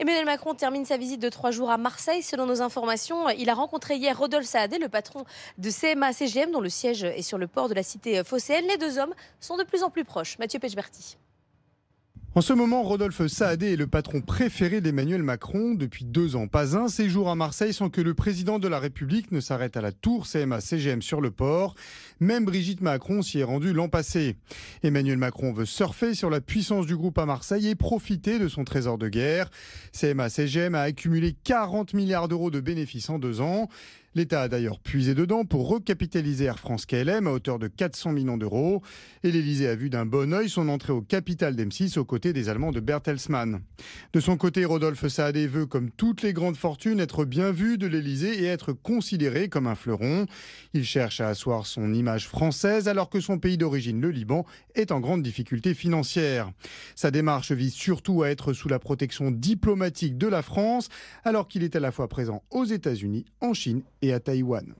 Emmanuel Macron termine sa visite de 3 jours à Marseille. Selon nos informations, il a rencontré hier Rodolphe Saadé, le patron de CMA-CGM, dont le siège est sur le port de la cité phocéenne. Les deux hommes sont de plus en plus proches. Mathieu Pechberti. En ce moment, Rodolphe Saadé est le patron préféré d'Emmanuel Macron. Depuis 2 ans, pas un séjour à Marseille sans que le président de la République ne s'arrête à la tour CMA-CGM sur le port. Même Brigitte Macron s'y est rendue l'an passé. Emmanuel Macron veut surfer sur la puissance du groupe à Marseille et profiter de son trésor de guerre. CMA-CGM a accumulé 40 milliards d'euros de bénéfices en 2 ans. L'État a d'ailleurs puisé dedans pour recapitaliser Air France-KLM à hauteur de 400 millions d'euros. Et l'Élysée a vu d'un bon œil son entrée au capital d'M6 aux côtés des Allemands de Bertelsmann. De son côté, Rodolphe Saadé veut, comme toutes les grandes fortunes, être bien vu de l'Élysée et être considéré comme un fleuron. Il cherche à asseoir son image française alors que son pays d'origine, le Liban, est en grande difficulté financière. Sa démarche vise surtout à être sous la protection diplomatique de la France alors qu'il est à la fois présent aux États-Unis, en Chine et à Taïwan.